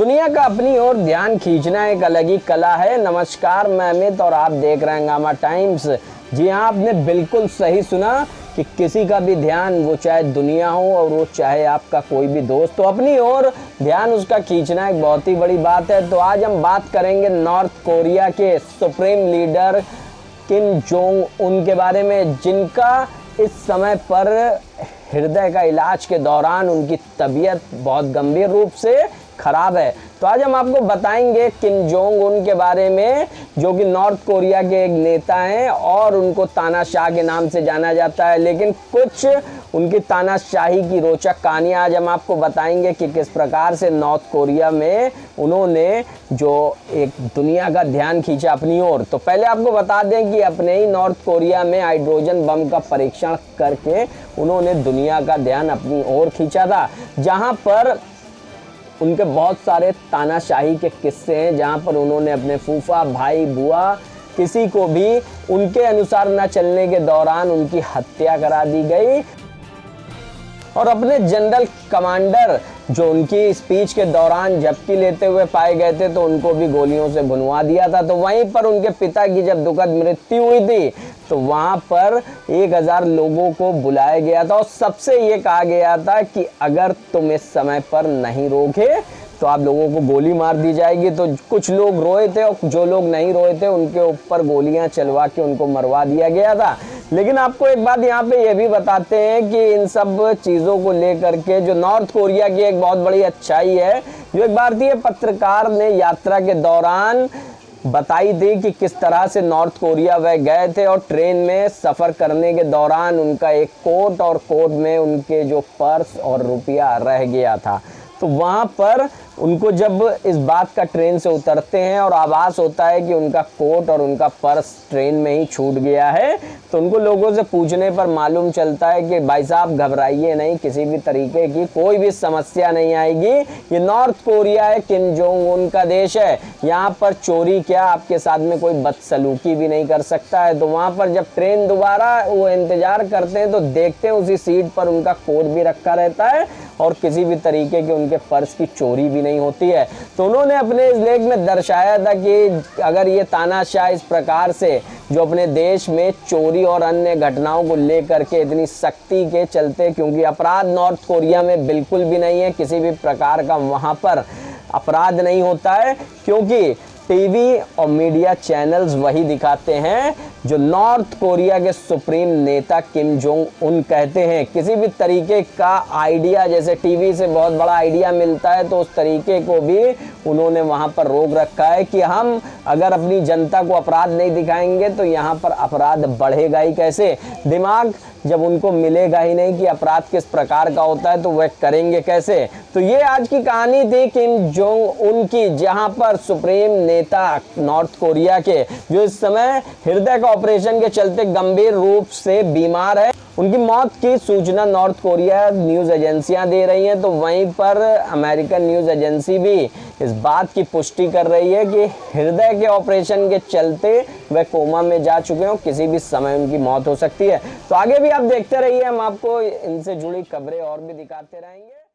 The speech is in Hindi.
दुनिया का अपनी ओर ध्यान खींचना एक अलग ही कला है। नमस्कार, मैं अमित और आप देख रहे हैं हंगामा टाइम्स। जी हाँ, आपने बिल्कुल सही सुना कि किसी का भी ध्यान, वो चाहे दुनिया हो और वो चाहे आपका कोई भी दोस्त, तो अपनी ओर ध्यान उसका खींचना एक बहुत ही बड़ी बात है। तो आज हम बात करेंगे नॉर्थ कोरिया के supreme leader Kim Jong Un के बारे में, जिनका इस समय पर हृदय का इलाज के दौरान उनकी तबीयत बहुत गंभीर रूप से खराब है। तो आज हम आपको बताएंगे किम जोंग उन के बारे में, जो कि नॉर्थ कोरिया के एक नेता हैं और उनको तानाशाह के नाम से जाना जाता है। लेकिन कुछ उनकी तानाशाही की रोचक कहानियां आज हम आपको बताएंगे कि किस प्रकार से नॉर्थ कोरिया में उन्होंने जो एक दुनिया का ध्यान खींचा अपनी ओर। तो पहले आपको बता दें कि अपने ही नॉर्थ कोरिया में हाइड्रोजन बम का परीक्षण करके उन्होंने दुनिया का ध्यान अपनी ओर खींचा था, जहां पर उनके बहुत सारे तानाशाही के किस्से हैं, जहां पर उन्होंने अपने फूफा, भाई, बुआ, किसी को भी उनके अनुसार न चलने के दौरान उनकी हत्या करा दी गई। और अपने जनरल कमांडर जो उनकी स्पीच के दौरान झपकी लेते हुए पाए गए थे, तो उनको भी गोलियों से भुनवा दिया था। तो वहीं पर उनके पिता की जब दुखद मृत्यु हुई थी, तो वहां पर 1000 लोगों को बुलाया गया था और सबसे ये कहा गया था कि अगर तुम इस समय पर नहीं रोके तो आप लोगों को गोली मार दी जाएगी। तो कुछ लोग रोए थे और जो लोग नहीं रोए थे उनके ऊपर गोलियां चलवा के उनको मरवा दिया गया था। लेकिन आपको एक बात यहाँ पे ये भी बताते हैं कि इन सब चीज़ों को लेकर के जो नॉर्थ कोरिया की एक बहुत बड़ी अच्छाई है, जो एक भारतीय पत्रकार ने यात्रा के दौरान बताई थी कि किस तरह से नॉर्थ कोरिया वह गए थे और ट्रेन में सफ़र करने के दौरान उनका एक कोट और कोट में उनके जो पर्स और रुपया रह गया था। तो वहाँ पर उनको जब इस बात का ट्रेन से उतरते हैं और आभास होता है कि उनका कोट और उनका पर्स ट्रेन में ही छूट गया है, तो उनको लोगों से पूछने पर मालूम चलता है कि भाई साहब घबराइए नहीं, किसी भी तरीके की कोई भी समस्या नहीं आएगी। ये नॉर्थ कोरिया है, किम जोंग उन का देश है, यहाँ पर चोरी क्या, आपके साथ में कोई बदसलूकी भी नहीं कर सकता है। तो वहाँ पर जब ट्रेन दोबारा वो इंतजार करते हैं तो देखते हैं उसी सीट पर उनका कोट भी रखा रहता है और किसी भी तरीके के उनके पर्स की चोरी भी नहीं होती है। तो उन्होंने अपने इस लेख में दर्शाया था कि अगर ये तानाशाह इस प्रकार से जो अपने देश में चोरी और अन्य घटनाओं को लेकर के इतनी सख्ती के चलते, क्योंकि अपराध नॉर्थ कोरिया में बिल्कुल भी नहीं है, किसी भी प्रकार का वहाँ पर अपराध नहीं होता है, क्योंकि टीवी और मीडिया चैनल्स वही दिखाते हैं जो नॉर्थ कोरिया के सुप्रीम नेता किम जोंग उन कहते हैं। किसी भी तरीके का आइडिया, जैसे टीवी से बहुत बड़ा आइडिया मिलता है, तो उस तरीके को भी उन्होंने वहां पर रोक रखा है कि हम अगर अपनी जनता को अपराध नहीं दिखाएंगे तो यहाँ पर अपराध बढ़ेगा ही कैसे। दिमाग जब उनको मिलेगा ही नहीं कि अपराध किस प्रकार का होता है, तो वह करेंगे कैसे। तो ये आज की कहानी थी किम जोंग उन की, जहां पर सुप्रीम नेता नॉर्थ कोरिया के, जो इस समय हृदय का ऑपरेशन के चलते गंभीर रूप से बीमार है, उनकी मौत की सूचना नॉर्थ कोरिया न्यूज़ एजेंसियां दे रही हैं। तो वहीं पर अमेरिकन न्यूज़ एजेंसी भी इस बात की पुष्टि कर रही है कि हृदय के ऑपरेशन के चलते वह कोमा में जा चुके हैं, किसी भी समय उनकी मौत हो सकती है। तो आगे भी आप देखते रहिए, हम आपको इनसे जुड़ी खबरें और भी दिखाते रहेंगे।